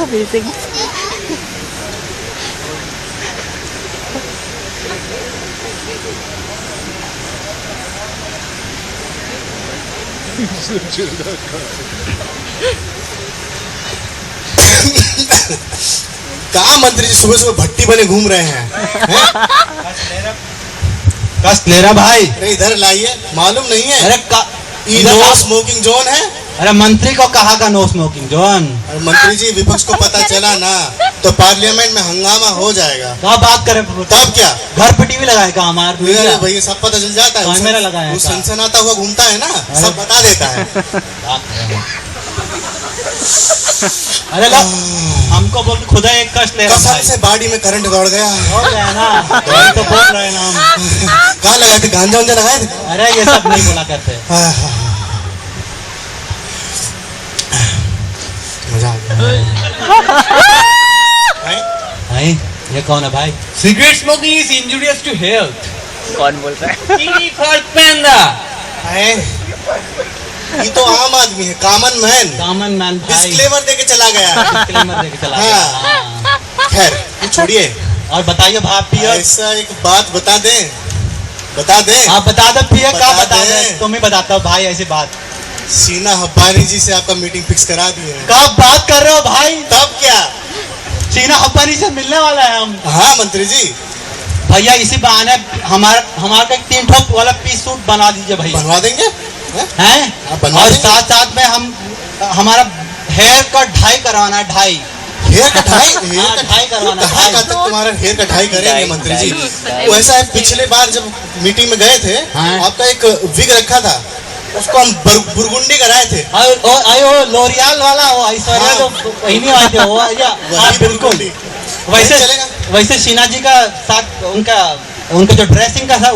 Amazing. कहाँ मंत्री जी सुबह सुबह भट्टी बने घूम रहे हैं? कष्ट ले रहा भाई। अरे इधर लाइए, मालूम नहीं है? अरे ये नो स्मोकिंग जोन है। अरे मंत्री को कहा का नो स्मोकिंग जोन? अरे मंत्री जी विपक्ष को पता चला ना तो पार्लियामेंट में हंगामा हो जाएगा। क्या बात करें? तब क्या घर पे टीवी लगाएगा हमारे? भैया सब पता चल जाता है। कैमरा लगाया है। वो सनसनाता हुआ घूमता है ना, सब बता देता है। अरे लो, हमको बोल खुदा एक कष्ट ले रहा है। कसम से बॉडी में करंट दौड़ गया। हो गया ना, तो बोल रहे हैं हम। कहाँ लगाए थे? गांजा वांजा लगाए थे? अरे ये सब नहीं बोला करते। मजा आ गया। भाई ये कौन है भाई? Cigarette smoking is injurious to health. कौन बोल रहा है? Chini for panda. ये तो आम आदमी है, कॉमन मैन। कॉमन मैन भाई। डिस्क्लेमर देके चला गया। डिस्क्लेमर देके चला गया। खैर छोड़िए और बताइए भाभी, ऐसा एक बात बता दें। बता दें? आप बता दो पिया, क्या बता बता दें? दे? तुम ही बताता हो भाई ऐसी बात। शीना हब्बानी जी से आपका मीटिंग फिक्स करा दिए हैं। कब बात कर रहे हो भाई? तब क्या? शीना हब्बानी से मिलने वाला है हम। हाँ मंत्री जी। भैया इसी बहाने हमारा का 3 ठोक वाला पीस सूट बना दीजिए भैया। बनवा देंगे हैं? और साथ साथ में हम हमारा हेयर का ढाई करवाना है। ढाई हेयर कटाई? ढाई करवाना है। कहाँ तक तुम्हारा हेयर कटाई करेंगे मंत्री जी? वो ऐसा है, पिछले बार जब मीटिंग में गए थे आपका एक विग रखा था, उसको हम बुरगुंडी कराए थे। आयो लोरियाल वाला वो ऐश्वर्या तो वही नहीं आए थे वो। हाँ बिल्कुल वैसे शीना जी का साथ उनका जो ड्रेसिंग का था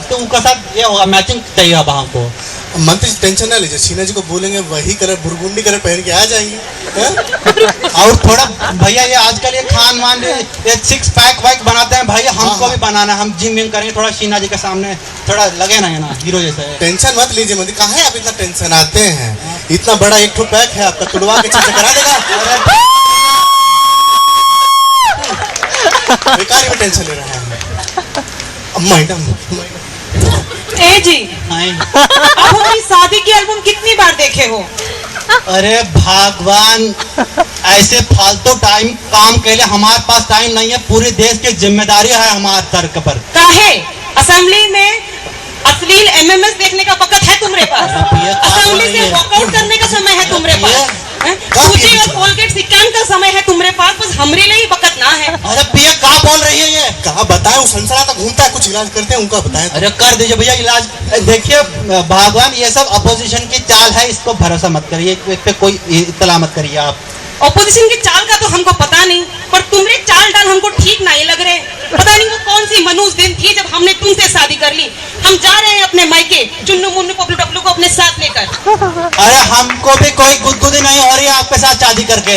तो उनका साथ ये होगा, मैचिंग चाहिए अब हमको। मंत्री टेंशन ना लीजिए, शीना जी को बोलेंगे वही कलर बुरगुंडी कलर पहन के आ जाएंगे। और थोड़ा भैया ये आजकल ये खान वान ये 6 पैक वैक बनाते हैं भैया, हमको भी बनाना है। हम जिम विम करेंगे, थोड़ा शीना जी के सामने थोड़ा लगे ना हीरो जैसे। टेंशन मत लीजिए मंत्री, कहाँ है आप इतना टेंशन आते हैं? इतना बड़ा एक ठो पैक है आपका, तुड़वा के चेक करा देगा। बेकार में टेंशन ले रहा है मैडम। ए जी आप हमारी शादी की एल्बम कितनी बार देखे हो? अरे भगवान, ऐसे फालतू टाइम काम के लिए हमारे पास टाइम नहीं है। पूरे देश की जिम्मेदारी है हमारे सर पर। काहे? असेंबली में अश्लील एमएमएस देखने का वक्त है तुम्हारे पास? असेंबली से वॉकआउट करने का समय है तुम्हारे पास? सूची और कोलगेट सिक्कान का समय है तुम्हारे पास? बस हमरे लिए ही वक्त ना है। अरे पिया कहाँ बोल रही है ये? कहाँ बताएं, वो संसरा घूमता है, कुछ इलाज करते हैं उनका बताएं। अरे कर दीजिए भैया इलाज। देखिए भगवान ये सब अपोजिशन की चाल है, इसको भरोसा मत करिए, इस पे कोई इत्तला मत करिए आप। ऑपोजिशन की चाल का तो हमको पता नहीं, पर तुम्हारे चाल डाल हमको ठीक नहीं लग रहे। पता नहीं वो कौन सी मनूस दिन थी जब हमने तुमसे शादी कर ली। हम जा रहे हैं अपने मायके चुन्नू मुन्नू पपलू टपलू को अपने साथ लेकर। अरे हमको भी कोई गुदगुदी नहीं हो रही है आपके साथ शादी करके।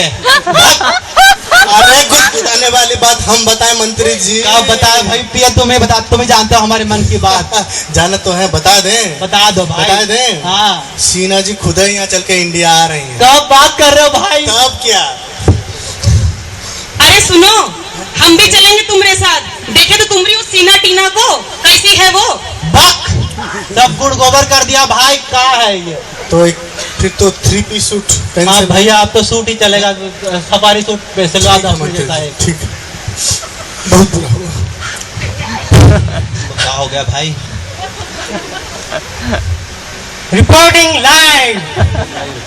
अरे गुदगुदाने वाली बात हम बताएं मंत्री जी? आप बताए भाई पिया, तुम्हें बता, तुम्हें जानते हो हमारे मन की बात। जाना तो है, बता दें? बता दो भाई। बता दें? हाँ शीना जी खुद ही यहाँ चल के इंडिया आ रही हैं। कब बात कर रहे हो भाई? तब क्या? अरे सुनो, हम भी चलेंगे तुम्हारे साथ। देखे तो तुम्हारी उस सीना टीना को, कैसी है वो? बक सब गुड़ गोबर कर दिया भाई। क्या है ये? तो एक फिर तो 3 पीस सूट। हाँ भैया आप तो सूट ही चलेगा, सफारी सूट पे सलवार जैसा है। ठीक है, बहुत बुरा हुआ। क्या हो गया भाई? रिपोर्टिंग लाइव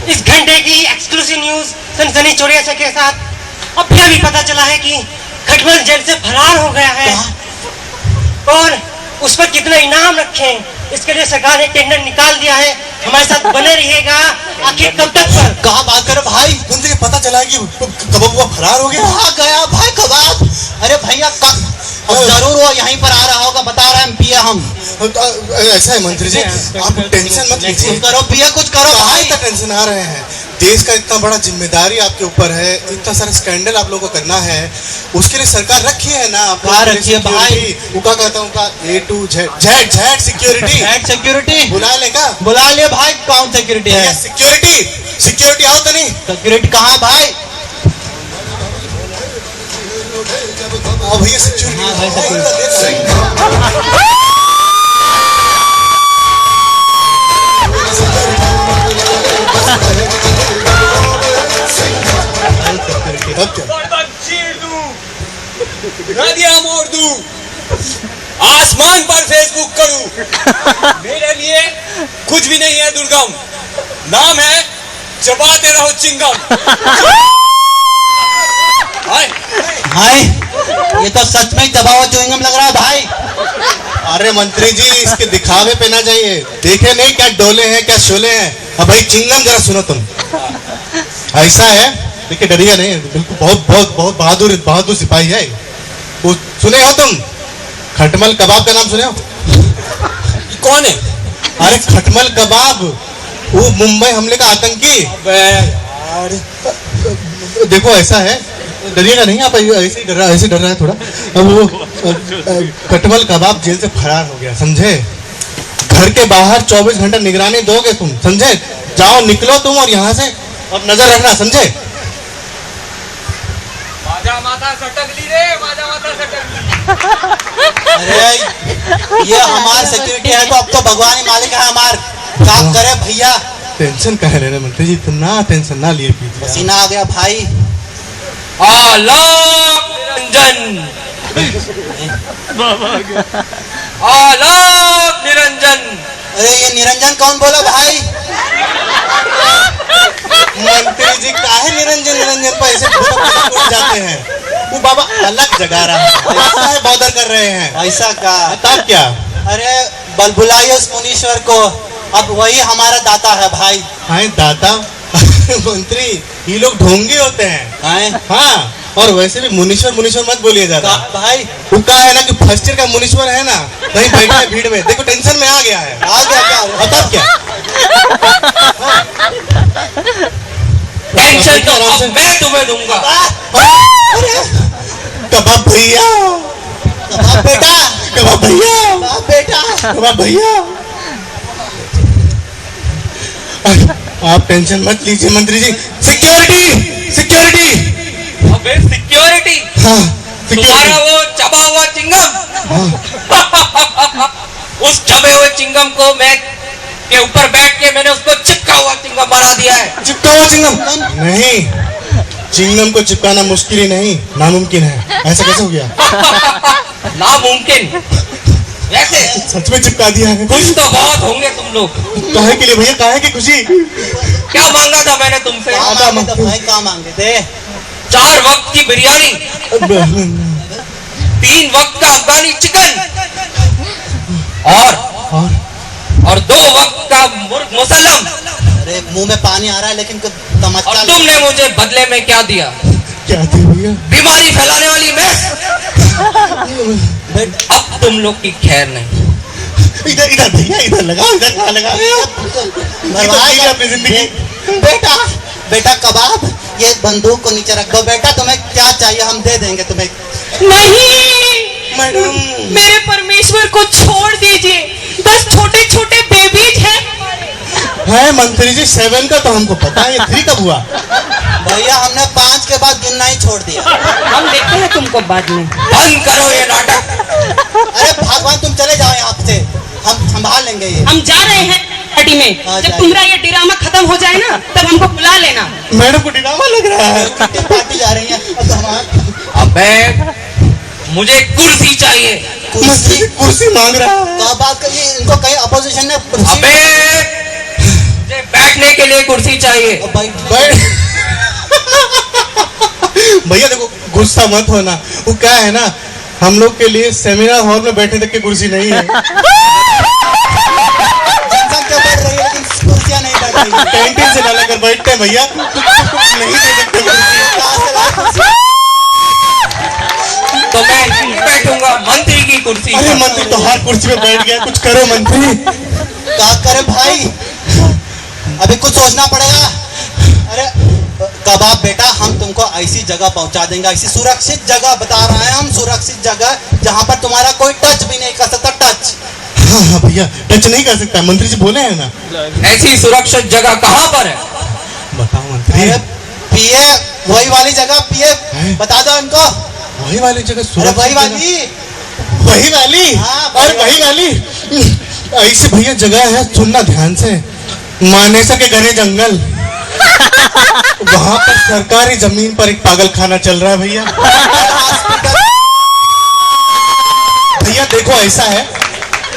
इस घंटे की एक्सक्लूसिव न्यूज सनसनी चौरिया के साथ। अब फिर भी पता चला है कि खटमल जेल से फरार हो गया है और उस पर कितना इनाम रखे इसके लिए सरकार ने टेंडर निकाल दिया है। हमारे साथ बने रहिएगा आखिर कब तक पर। कहाँ बात कर भाई? मुझे पता चला कि कबाब हुआ फरार हो गया। कहाँ गया भाई कबाब? अरे भैया जरूर वो यहीं पर आ रहा होगा, बता रहे हैं पिया हम। ऐसा है मंत्री जी, आप टेंशन मत लीजिए। करो पिया, कुछ करो भाई। टेंशन आ रहे हैं देश का इतना बड़ा जिम्मेदारी आपके ऊपर है, इतना सारा स्कैंडल आप लोगों को करना है, उसके लिए सरकार रखी है ना। कहाँ रखी है भाई? वो क्या कहता हूँ का A to Z security. Head security बुला ले का? बुला ले भाई, कौन सिक्योरिटी है? सिक्योरिटी आओ तो नहीं। सिक्योरिटी कहाँ भाई? भैया सिक्योरिटी। हाँ भाई सिक्योरिटी। नदियां मोड़ दूं, आसमान पर फेसबुक करूं, मेरे लिए कुछ भी नहीं है दुर्गम, नाम है चबाते रहो चिंगम। भाई ये तो सच में चबावा च्युइंगम लग रहा है भाई। अरे मंत्री जी, इसके दिखावे पे ना जाइए, देखे नहीं क्या डोले हैं क्या शोले हैं। अब भाई चिंगम जरा सुनो तुम, ऐसा है, देखिए डरिए नहीं, बिल्कुल बहुत बहादुर सिपाही है वो। सुने हो तुम खटमल कबाब का नाम सुने हो? कौन है? अरे खटमल कबाब, वो मुंबई हमले का आतंकी। देखो ऐसा है, डरिएगा नहीं आप, ऐसे ही डर रहा है थोड़ा। अब वो खटमल कबाब जेल से फरार हो गया, समझे? घर के बाहर 24 घंटा निगरानी दोगे तुम, समझे? जाओ निकलो तुम और यहाँ से, और नजर रखना, समझे? माथा सटक ली रे, माथा सटक ली। अरे ये हमार सिक्योरिटी है तो अब तो भगवान ही मालिक है हमार, काम करे भैया। टेंशन काहे ले रहे मंत्री जी, तुम ना टेंशन ना लिए कीजिए। पसीना आ गया भाई। आलोक निरंजन, आलोक निरंजन। अरे ये निरंजन कौन बोला भाई? मंत्री जी काहे निरंजन पर ऐसे उड़ जाते हैं? वो बाबा अलग जगा रहा है, ऐसा है बॉदर कर रहे हैं। ऐसा का? तब क्या? अरे बल बुलाइए उस मुनीश्वर को, अब वही हमारा दाता है भाई। हाँ दाता? मंत्री ये लोग ढोंगी होते हैं। हाँ, और वैसे भी मुनीश्वर मत बोलिए ज्यादा भाई। वो क्या है ना कि फर्स्ट ईयर का मुनीश्वर है ना, कहीं बैठा है भीड़ में, देखो टेंशन में आ गया है। आ गया क्या? तब क्या? टेंशन तो अब मैं तुम्हें दूंगा। कबाब भैया, कबाब बेटा, कबाब भैया, कबाब बेटा, कबाब भैया। आप टेंशन मत लीजिए मंत्री जी। सिक्योरिटी। अबे सिक्योरिटी? हाँ, तुम्हारा वो चबा हुआ चिंगम। उस चबे हुए चिंगम को मैं के ऊपर बैठ के मैंने उसको चिपका हुआ चिंगम बना दिया है। चिपका हुआ चिंगम? नहीं, चिंगम को चिपकाना मुश्किल ही नहीं, नामुमकिन है। ऐसा कैसे हो गया? नामुमकिन? वैसे सच में चिपका दिया है। खुश तो बहुत होंगे तुम लोग। काहे के लिए भैया, काहे की खुशी? क्या मांगा था मैंने तुमसे? भाई क्या मांगे थे? 4 वक्त की बिरयानी, 3 वक्त का अफगानी चिकन और 2 वक्त का मुर्ग मुसल्लम। अरे मुंह में पानी आ रहा है लेकिन और तमच्चा। तुमने मुझे बदले में क्या दिया? क्या दिया भैया? बीमारी फैलाने वाली मैं। अब तुम लोग की खैर नहीं। इधर भैया, इधर लगाओ, इधर कहाँ लगाओ? अपनी जिंदगी। बेटा कबाब, ये बंदूक को नीचे रख दो बेटा, तुम्हें क्या चाहिए हम दे देंगे तुम्हें। नहीं, मैडम, मेरे परमेश्वर को छोड़ दीजिए, 10 छोटे बेबीज हैं। है मंत्री जी, 7 का तो हमको पता है, 3 कब हुआ? भैया हमने 5 के बाद गिनना ही छोड़ दिया। हम देखते हैं तुमको बाद में। बंद करो ये नाटक। अरे भगवान तुम चले जाओ यहाँ से, हम संभाल लेंगे ये। हम जा रहे हैं पार्टी में, जब तुम्हारा ये ड्रामा खत्म हो जाए ना तब हमको बुला लेना। मैडम को ड्रामा लग रहा है। पार्टी जा रही है अब तो हमारा। अबे मुझे कुर्सी चाहिए। कुर्सी मांग रहा है। क्या बात करिए, इनको कहीं अपोजिशन ने अबे मुझे बैठने के लिए कुर्सी चाहिए। भैया देखो गुस्सा मत होना, वो क्या है ना, हम लोग के लिए सेमिनार हॉल में बैठने तक की कुर्सी नहीं है। जनसंख्या बढ़ रही है लेकिन कुर्सियां नहीं बढ़ रही। कैंटीन से ला कर बैठते हैं भैया, नहीं दे सकते कुर्सी। तो मैं बैठूंगा मंत्री की कुर्सी। अरे मंत्री तो हर कुर्सी पे बैठ गया, कुछ करो मंत्री। क्या करे भाई, अभी कुछ सोचना पड़ेगा। अरे कबाब बेटा, हम तुमको ऐसी जगह पहुंचा देंगे, ऐसी सुरक्षित जगह बता रहे हैं हम, सुरक्षित जगह जहां पर तुम्हारा कोई टच भी नहीं कर सकता। टच हाँ हाँ भैया, टच नहीं कर सकता, मंत्री जी बोले हैं ना। ऐसी सुरक्षित जगह कहाँ पर है? बताओ मंत्री। अरे पिए वही वाली जगह, पिए हैं? बता दो इनको। वही वाली जगह, अरे सुरक्षित वही जगह? वाली, वही वाली? हाँ, और वही वाली ऐसी भैया जगह है, सुनना ध्यान से, मानेसर के घने जंगल, वहां पर सरकारी जमीन पर एक पागल खाना चल रहा है भैया। भैया देखो ऐसा है,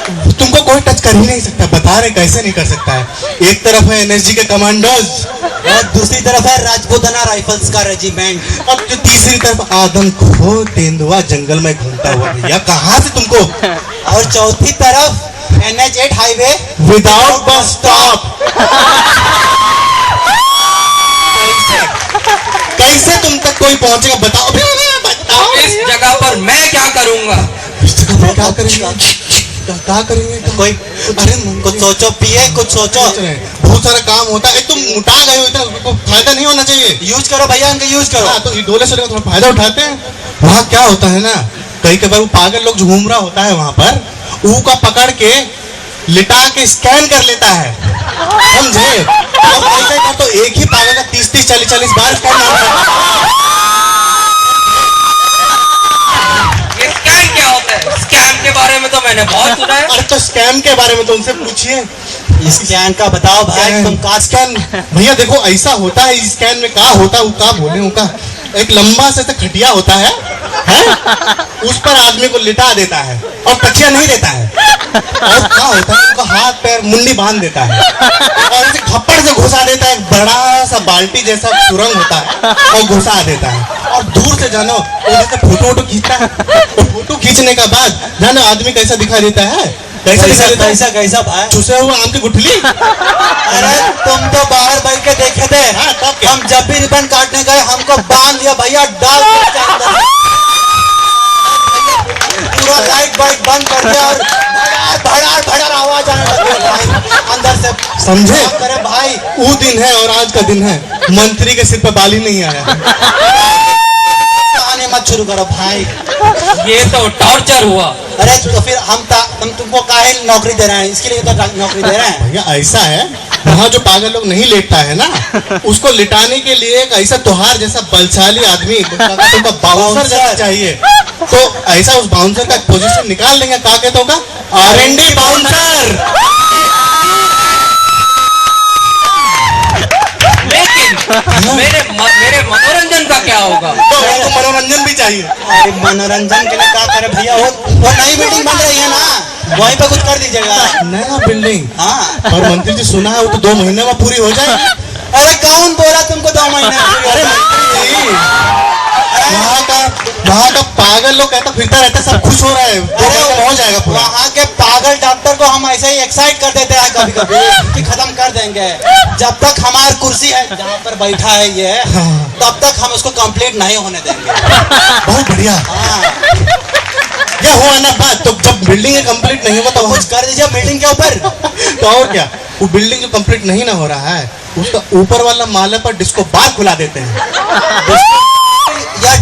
तुमको कोई टच कर ही नहीं सकता, बता रहे कैसे नहीं कर सकता है। एक तरफ है एनएसजी के कमांडोज और दूसरी तरफ है राजपूताना राइफल्स का रेजिमेंट, और जो तीसरी तरफ आदमखोर तेंदुआ जंगल में घूमता हुआ। भैया कहाँ से तुमको? और चौथी तरफ NH8 highway without bus stop. कैसे तुम तक कोई पहुंचेगा बताओ बताओ। इस जगह पर मैं क्या करूंगा? इस जगह पे क्या करेंगे? क्या करेंगे? कोई अरे कुछ सोचो, पिए कुछ सोचो। बहुत सारा काम होता है, तुम मोटा गए हो इतना, उसको फायदा नहीं होना चाहिए। यूज करो भैया, इनका यूज करो। हाँ, तो डोले से थोड़ा फायदा उठाते हैं। वहाँ क्या होता है ना, कई बार वो पागल लोग जो घूम रहा होता है वहां पर, ऊ का पकड़ के लिटा के स्कैन कर लेता है, समझे? और कई बार तो एक ही पागल का 30-30, 40-40 बार स्कैन मारता है। ये स्कैम क्या होता है? स्कैम के बारे में तो मैंने बहुत सुना है। अरे तो स्कैम के बारे में तो उनसे पूछिए। स्कैन का बताओ भाई, तुम का स्कैन भैया देखो ऐसा होता है, इस स्कैन में क्या होता है, वो क्या बोले उनका, एक लंबा सा खटिया होता है? उस पर आदमी को लिटा देता है और तकिया नहीं देता है, और क्या होता है उनका हाथ पैर मुंडी बांध देता है और ऐसे खप्पड़ से घुसा देता है, एक बड़ा सा बाल्टी जैसा सुरंग होता है और घुसा देता है। और दूर से जानो वो जैसे फोटो खींचता है, तो फोटो खींचने के बाद जानो आदमी कैसा दिखाई देता है, कैसा दिखाई देता है? कैसा कैसा भाई? चूसे हुआ आम की गुठली। अरे तुम तो बाहर बैठ के देखे थे, हाँ, तब क्या? हम जब भी रिबन काटने गए हमको बांध दिया भैया, डाल दिया अंदर, पूरा लाइट वाइट बंद कर दिया और भड़ार भड़ार आवाज आने लगी भाई अंदर से। समझे? अरे भाई वो दिन है और आज का दिन है, मंत्री के सिर पर बाली नहीं आया है। आने मत शुरू करो भाई। ये तो टॉर्चर हुआ। अरे तो फिर हम तुमको काहे नौकरी दे रहे हैं? इसके लिए तो नौकरी दे रहे हैं। भैया ऐसा है, वहाँ जो पागल लोग नहीं लेटता है ना, उसको लिटाने के लिए एक ऐसा त्योहार जैसा बलशाली आदमी बाउंसर जैसा चाहिए। तो ऐसा उस बाउंसर का पोजीशन निकाल लेंगे, क्या कहते होगा, R&D बाउंसर। लेकिन मेरे मनोरंजन का क्या होगा? तो उनको मनोरंजन भी चाहिए। अरे मनोरंजन के लिए क्या करे भैया, वो नई बिल्डिंग बन रही है ना, वहीं पे कुछ कर दीजिएगा। नया बिल्डिंग? हाँ। और मंत्री जी सुना है वो तो 2 महीने में पूरी हो जाएगी। अरे कौन बोला तुमको 2 महीने में पूरी हो अरे जाएगी? मंत्री जी, वहाँ का पागल लोग कहता फिरता रहता, सब खुश हो रहा है, 2 महीने में हो जाएगा पूरा। वहाँ के पागल डॉक्टर को हम ऐसे ही एक्साइट कर देते हैं कभी कभी कि खत्म कर देंगे। जब तक हमारी कुर्सी है जहाँ पर बैठा है ये, तब तक हम उसको कंप्लीट नहीं होने देंगे। बहुत बढ़िया। हाँ, क्या हुआ ना बात, तो जब बिल्डिंग कंप्लीट नहीं हुआ तो कुछ कर दीजिए बिल्डिंग के ऊपर। तो और क्या, वो बिल्डिंग जो कंप्लीट नहीं ना हो रहा है, उसका ऊपर वाला माले पर डिस्को बार खुला देते हैं।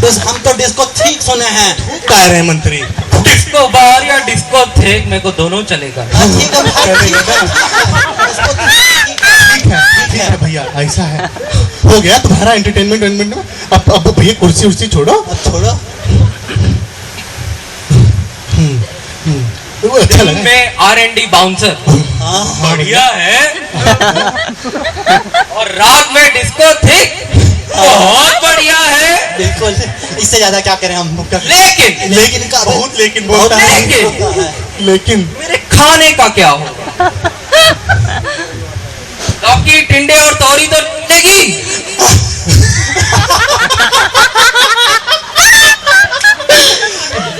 हम तो डिस्को ठीक सुने हैं। कह रहे हैं मंत्री, डिस्को बार या डिस्को थेक, मेरे को दोनों चलेगा। हाँ, ठीक है भाई, ठीक है। डिस्को ठीक है भैया, ऐसा है, हो गया तुम्हारा एंटरटेनमेंट। अब भैया कुर्सी उर्सी छोड़ो, अब छोड़ो। वो अच्छा लगा। मैं R&D बाउंसर, हाँ, बढ़िया है। और रात में डिस्को थेक, बहुत बढ़िया है। बिल्कुल, इससे ज्यादा क्या करें हम। लेकिन का बहुत लेकिन बोलता है। लेकिन मेरे खाने का क्या होगा? लौकी, टिंडे और तौरी तो लेगी।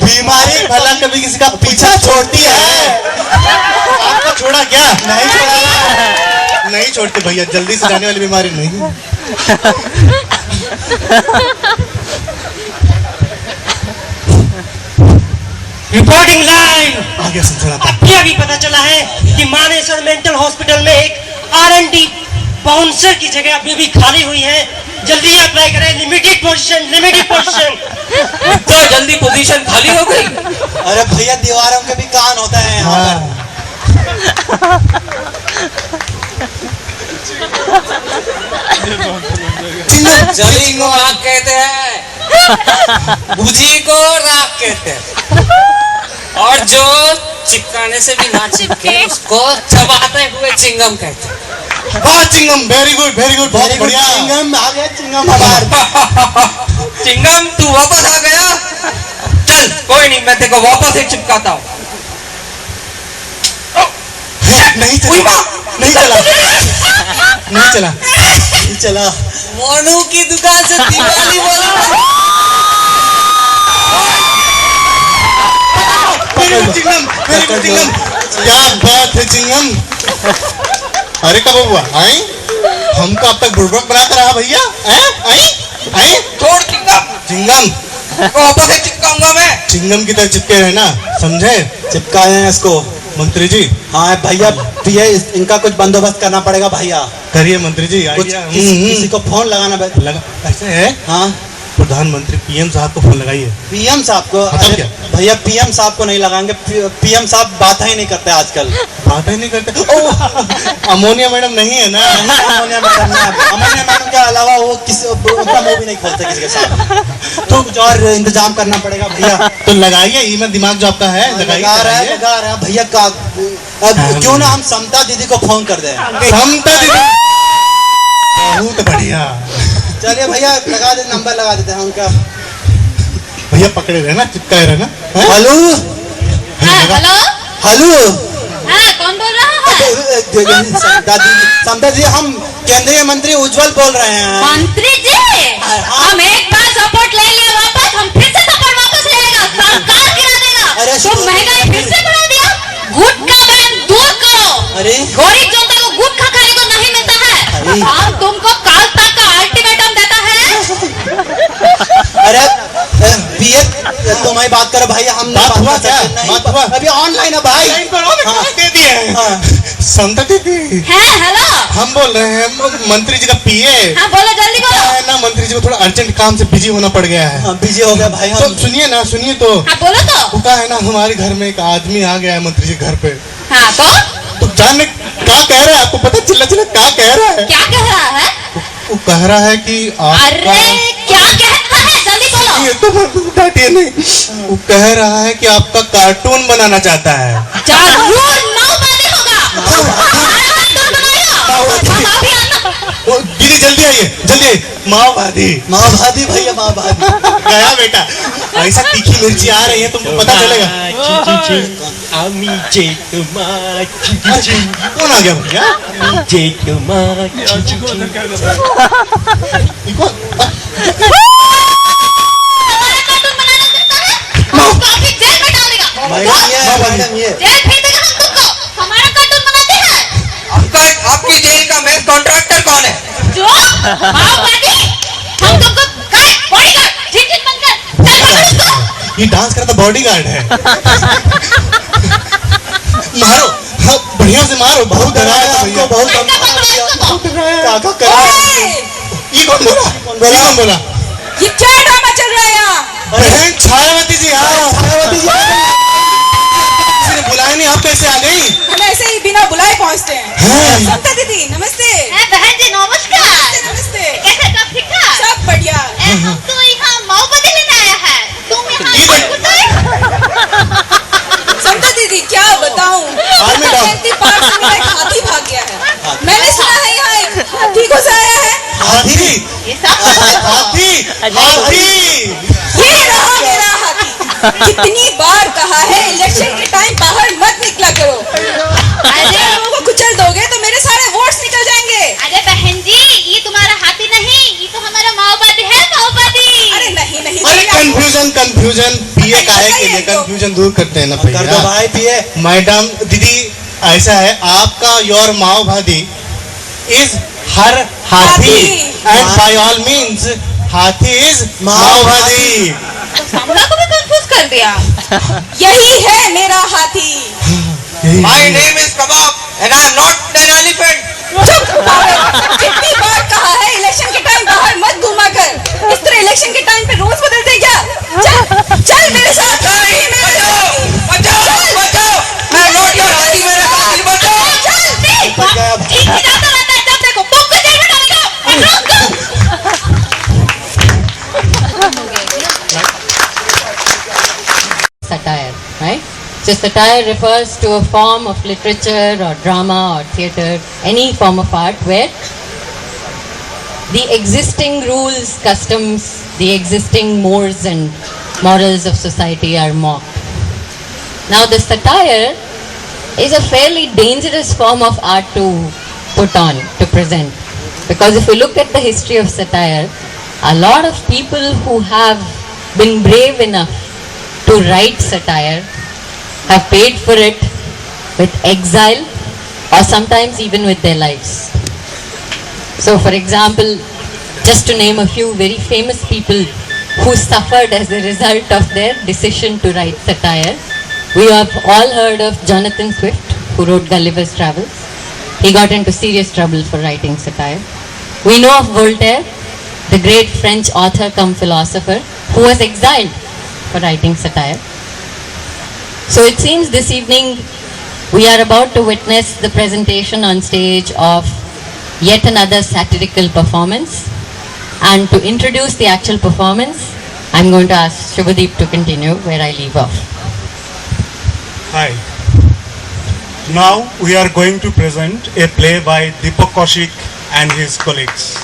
बीमारी भला कभी किसी का पीछा छोड़ती है? आपको छोड़ा क्या? नहीं छोड़ा, नहीं छोड़ते भैया, जल्दी से जाने वाली बीमारी नहीं। Reporting line. आगे सुन सुनाता। अभी पता चला है कि मानेसर मेंटल हॉस्पिटल में एक R&D बाउंसर की जगह अभी भी खाली हुई है, जल्दी अप्लाई करें। Limited position. तो जल्दी पोजीशन खाली हो गई। अरे भैया दीवारों के भी कान होता है यहाँ पर। जली को आग कहते हैं, बुझी को राख कहते हैं, और जो चिपकाने से भी ना चिपके उसको चबाते हुए चिंगम कहते हैं। वाह चिंगम, वेरी गुड बहुत बढ़िया। चिंगम आ गया, चिंगम हमारे। चिंगम तू वापस आ गया, चल कोई नहीं, मैं तेरे को वापस ही चिपकाता हूँ। नहीं चला। मोनू की दुकान से दिवाली बोला। चिंगम, क्या बात है चिंगम। अरे कब हुआ आई, हमको अब तक बुड़बक बनाता रहा भैया। आई छोड़ चिंगम, वापस ही चिपकाऊंगा मैं। चिंगम की तरह चिपके रहना, समझे? चिपकाए हैं इसको मंत्री जी। हाँ भैया, इनका कुछ बंदोबस्त करना पड़ेगा भैया। करिए मंत्री जी, कुछ किसी को फोन लगाना लगा। ऐसे है, हाँ प्रधानमंत्री पीएम साहब को फोन लगाइए। पीएम साहब को? मतलब क्या? भैया पीएम साहब को नहीं लगाएंगे, पीएम साहब बात ही नहीं करते आजकल। बात ही नहीं करते। अमोनिया मैडम नहीं है ना? अमोनिया मैडम के अलावा वो उनका मुंह भी नहीं खोलते किसी के साथ। तो कुछ और इंतजाम करना पड़ेगा भैया। तो लगाइए, ईमेल दिमाग जो आपका है लगा रहा है भैया का। क्यों ना हम समता दीदी को फोन कर दें। समता दीदी, बहुत बढ़िया। चलिए भैया लगा दे, नंबर लगा देते हैं उनका। भैया पकड़े रहना, चिपकाए रहना। हेलो हाँ, कौन बोल रहा है? दादी समता जी, हम केंद्रीय मंत्री उज्जवल बोल रहे हैं। मंत्री जी, हम एक बार सपोर्ट ले लिया वापस, हम फिर से सपोर्ट वापस ले लेगा, सरकार गिरा देगा। अरे तो महंगाई फिर से बढ़ा दिया, गुटखा बैन दूर करो। अरे गरीब जनता को गुटखा खाने को नहीं मिलता है, हम तुमको काल तक का अल्टीमेटम देता है। अरे पीए तुम्हारी बात करो भाई, हम बात हुआ क्या? बात हुआ? अभी ऑनलाइन है भाई। दे दिए हैं। समता दीदी, हेलो, हम बोल रहे हैं मंत्री जी का पीए। हाँ बोलो, जल्दी बोलो। ना मंत्री जी को थोड़ा अर्जेंट काम से बिजी होना पड़ गया है। बिजी हो गया भाई तो हम। सुनिए तो हाँ बोलो तो। वो क्या है ना, हमारे घर में एक आदमी आ गया है मंत्री जी घर पे। हाँ तो जानने क्या कह रहा है, आपको पता? चिल्ला क्या कह रहा है? क्या कह रहा है? वो कह रहा है कि अरे क्या कह रहा है, जल्दी बोलो। ये तो डांटिए नहीं। वो कह रहा है कि आपका कार्टून बनाना चाहता है। जरूर माओवादी होगा। वो दीदी जल्दी आइए। माओवादी भैया माओवादी। गया बेटा, ऐसा तीखी मिर्ची आ रही है, तुमको पता चलेगा। कौन आ गया भैया? मैडम ये जेल भेज देगा हम तुमको, हमारा कार्टून बनाते हैं। आपकी जेल का मेन कॉन्ट्रैक्टर कौन है? जो माओवादी, हम तुमको बॉडीगार्ड ठीक बनकर चल पकड़ उसको। ये डांस करता बॉडीगार्ड है। मारो, हाँ, बढ़िया से मारो। बहुत डराया था भैया, बहुत ऐसा पकड़ो इसको तो। क्या करा। ये कौन बोला? ये क्या ड्रामा चल रहा है यहाँ? बहन छायावती जी, हाँ छायावती जी किसी ने बुलाया नहीं, आप कैसे आ गई? हम ऐसे ही बिना बुलाए पहुंचते हैं। समता दीदी नमस्ते। बहन जी नमस्कार। नमस्ते। कैसे, सब ठीक ठाक? सब बढ़िया। हम तो यहाँ माओवादी लेने आया है, तुम यहाँ समता दीदी क्या बताऊं, जयंती पार्क से मेरा एक हाथी भाग गया है। मैंने सुना है यहाँ एक हाथी घुस आया है। हाथी, ये रहा मेरा हाथी। कितनी बार कहा है इलेक्शन के टाइम बाहर मत निकला करो। अरे लोगों को कुचल दोगे तो मेरे सारे वोट्स निकल जाएंगे। अरे बहन जी, ये तुम्हारा हाथी नहीं, ये तो हमारा माओवादी है, माओवादी। अरे नहीं अरे कंफ्यूजन पीए काहे के लिए कंफ्यूजन दूर करते हैं ना कर दो भाई पीए। मैडम दीदी, ऐसा है आपका योर माओवादी इज हर हाथी एंड बाय ऑल मीन्स हाथी इज माओवादी। तो सामना को भी कंफ्यूज कर दिया। यही है मेरा हाथी। My name is Kabab and I am not an elephant. चुप पागल, So satire refers to a form of literature or drama or theatre, any form of art where the existing rules, customs, the existing mores and morals of society are mocked. Now the satire is a fairly dangerous form of art to put on, to present. Because if you look at the history of satire, a lot of people who have been brave enough to write satire have paid for it with exile or sometimes even with their lives. So for example, just to name a few very famous people who suffered as a result of their decision to write satire, we have all heard of Jonathan Swift, who wrote Gulliver's Travels. He got into serious trouble for writing satire. We know of Voltaire, the great French author cum philosopher, who was exiled for writing satire. So it seems this evening we are about to witness the presentation on stage of yet another satirical performance. And to introduce the actual performance, I'm going to ask Shubhadeep to continue where I leave off. Hi. Now we are going to present a play by Deepak Kaushik and his colleagues.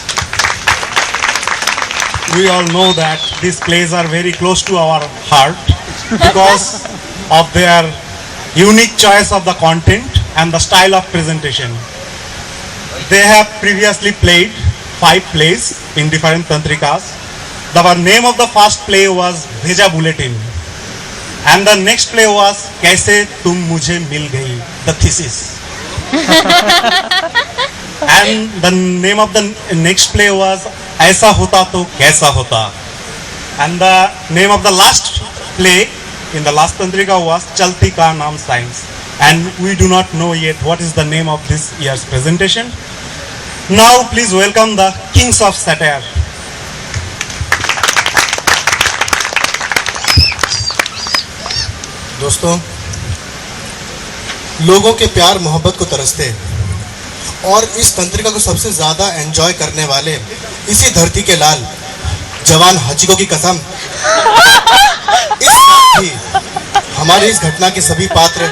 We all know that these plays are very close to our heart because of their unique choice of the content and the style of presentation. They have previously played 5 plays in different tantrikas. The name of the first play was Bheja Bulletin, and the next play was Kaise Tum Mujhe Mil Gayi, the thesis. And the name of the next play was Aisa Hota To Kaisa Hota. And the name of the last play in the last tantrika was Chalti Ka Naam Science. And we do not know yet what is the name of this year's presentation. Now please welcome the kings of satire. दोस्तों, लोगों के प्यार मोहब्बत को तरसते और इस तंत्रिका को सबसे ज्यादा एंजॉय करने वाले इसी धरती के लाल जवान हचिको की कसम, इस साथ ही हमारी इस घटना के सभी पात्र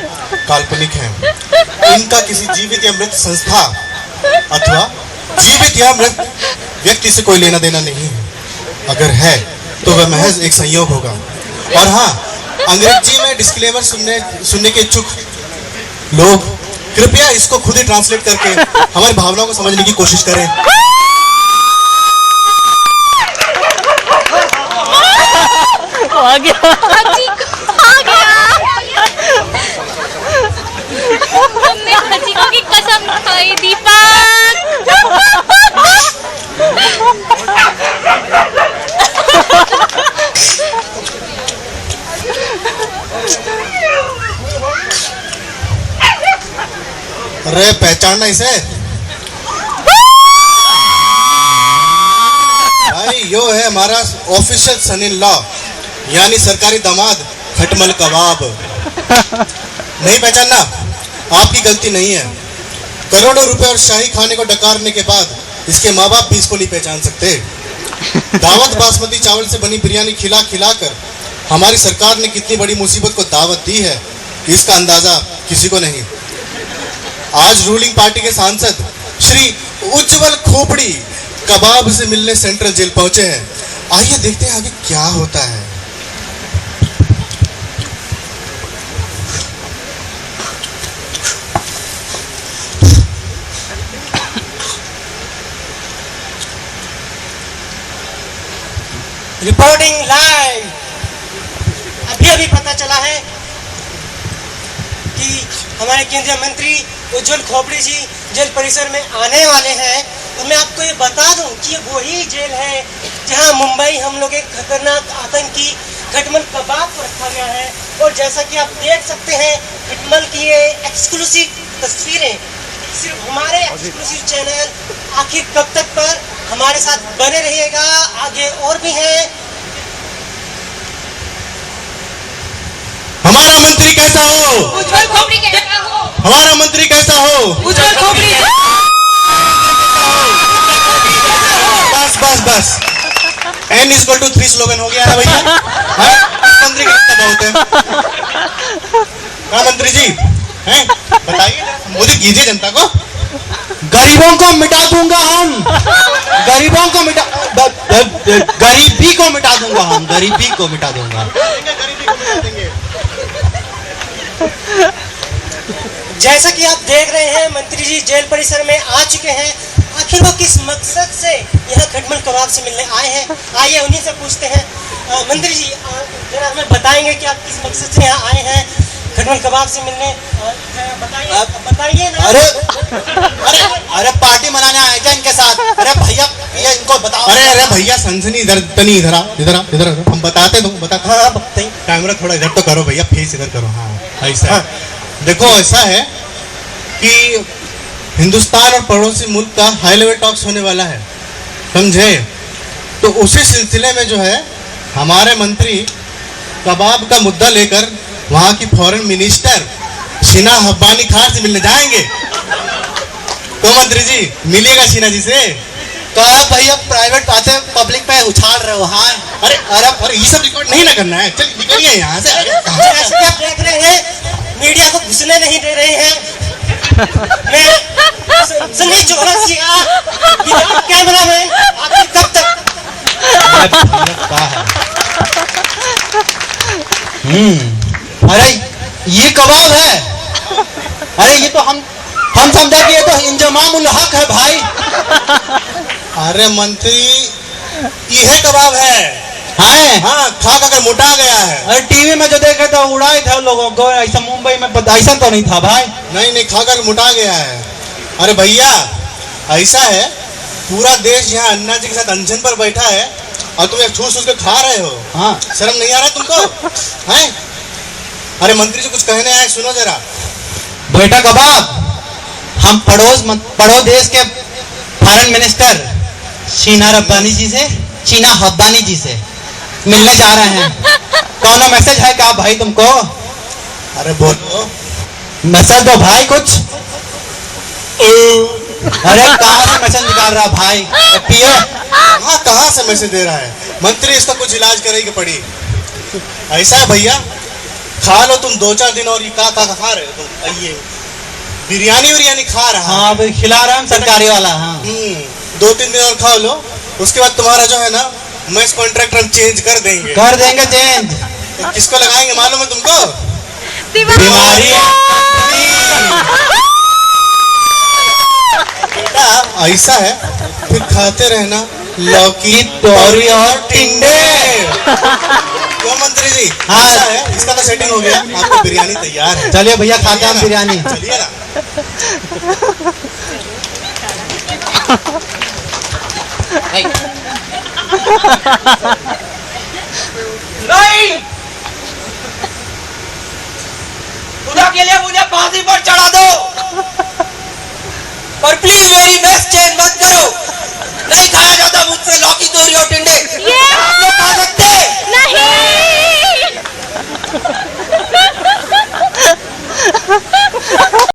काल्पनिक हैं। इनका किसी जीवित या मृत संस्था अथवा जीवित या मृत व्यक्ति से कोई लेना देना नहीं है। अगर है तो वह महज एक संयोग होगा। और हाँ, अंग्रेजी में डिस्क्लेमर सुनने के इच्छुक लोग कृपया इसको खुद ही ट्रांसलेट करके हमारी भावनाओं को समझने की कोशिश करें। आ गया। हमने हजीकों की कसम खाई दीपक। अरे पहचानना इसे भाई, यो है हमारा ऑफिशियल सन इन लॉ यानी सरकारी दामाद खटमल कबाब। नहीं पहचानना? आपकी गलती नहीं है। करोड़ों रुपए और शाही खाने को डकारने के बाद इसके माँ बाप भी इसको नहीं पहचान सकते। दावत बासमती चावल से बनी बिरयानी खिला खिला कर हमारी सरकार ने कितनी बड़ी मुसीबत को दावत दी है, इसका अंदाजा किसी को नहीं। आज रूलिंग पार्टी के सांसद श्री उज्जवल खोपड़ी कबाब से मिलने सेंट्रल जेल पहुंचे हैं। आइए देखते हैं आगे क्या होता है। Reporting live. अभी पता चला है कि हमारे केंद्रीय मंत्री उज्जवल खोपड़ी जी जेल परिसर में आने वाले हैं। और मैं आपको ये बता दूं कि ये वही जेल है जहां मुंबई हम लोग एक खतरनाक आतंकी खटमल कबाब को रखा गया है। और जैसा कि आप देख सकते हैं, खटमल की ये एक्सक्लूसिव तस्वीरें सिर्फ हमारे एक्सक्लूसिव चैनल आखिर कब तक पर हमारे साथ बने रहिएगा। आगे और भी हैं। हमारा मंत्री कैसा हो? उज्जवल खोपड़ी कैसा हो? हमारा मंत्री कैसा हो? उज्जवल खोपड़ी बस बस बस, N=3 स्लोगन हो गया है भैया। हाँ? मंत्री कितना बहुत है। हाँ मंत्री जी हैं बताइए मुझे कीजिए जनता को। गरीबों को मिटा दूंगा हम, गरीबों को मिटा गरीबी को मिटा दूंगा हम, गरीबी को मिटा दूंगा। जैसा कि आप देख रहे हैं मंत्री जी जेल परिसर में आ चुके हैं। आखिर वो किस मकसद से यहाँ खटमल कबाब से मिलने आए हैं, आइए उन्हीं से पूछते हैं। मंत्री जी जरा हमें बताएंगे कि आप किस मकसद से यहाँ आए हैं खटमल कबाब से मिलने, बताइए ना। अरे पार्टी मनाने आए क्या इनके साथ? अरे भैया ये इनको बताओ। अरे भैया सनसनी इधर तनी इधर आ, इधर हम बताते तुम बता। हाँ बताइए। कैमरा थोड़ा इधर तो करो भैया, फेस इधर करो। हाँ ऐसा है। देखो ऐसा है कि हिंदुस्तान और पड़ोसी मुल्क का हाई लेवल टॉक्स होने वाला है, समझे? तो उसी सिलसिले में जो है हमारे मंत्री कबाब का मुद्दा लेकर वहाँ की फॉरेन मिनिस्टर शीना हब्बानी खान से मिलने जाएंगे। तो मंत्री जी मिलिएगा शीना जी से। तो आप भैया प्राइवेट बातें पब्लिक में उछाल रहे हो। हाँ अरे अरे ये सब रिकॉर्ड नहीं ना करना है, चल निकलिए यहाँ से। जैसे कि आप देख रहे हैं मीडिया को घुसने नहीं दे रहे हैं। मैं सनी चौरसिया कैमरामैन आखिर कब तक। अरे ये कबाब है। अरे ये तो हम समझा कि ये तो इंजमामुल हक है भाई। अरे मंत्री यह कबाब है। हाँ खा कर मोटा गया है। अरे टीवी में जो देखे तो उड़ाए थे लोगों को, ऐसा मुंबई में ऐसा तो नहीं था भाई। नहीं खाकर मोटा गया है। अरे भैया ऐसा है पूरा देश यहाँ अन्ना जी के साथ अनशन पर बैठा है और तुम ठूस के खा रहे हो। हाँ शर्म नहीं आ रहा तुमको? हैं? अरे मंत्री जी कुछ कहने आए, सुनो जरा। बेटा कबाब हम पड़ोस देश के फॉरेन मिनिस्टर शीना हब्बानी जी से मिलने जा रहे हैं। कौन मैसेज है क्या भाई तुमको? अरे बोलो मैसेज दो भाई कुछ। अरे कहाँ से मैसेज निकाल रहा भाई? पिए कहाँ से मैसेज दे रहा है? मंत्री इसका कुछ इलाज करेगी पड़ी। ऐसा है भैया खा लो तुम 2-4 दिन और ये का खा रहे हो तुम? ये बिरयानी खा रहा। हाँ खिला रहा हूँ सरकारी वाला। हाँ 2-3 दिन और खा लो, उसके बाद तुम्हारा जो है ना मैच कॉन्ट्रैक्ट हम चेंज कर देंगे चेंज। तो किसको लगाएंगे मालूम है तुमको? बीमारी। बेटा ऐसा है फिर खाते रहना लौकी तोरी और टिंडे। क्यों मंत्री जी? हाँ ऐसा है, इसका तो सेटिंग हो गया, आपको बिरयानी तैयार है। चलिए भैया खाते हैं बिरयानी। चलिए ना। नहीं खुदा के लिए मुझे फांसी पर चढ़ा दो, पर प्लीज मेरी मैच चेंज मत करो। नहीं खाया जाता मुझसे लौकी तोरी और टिंडे।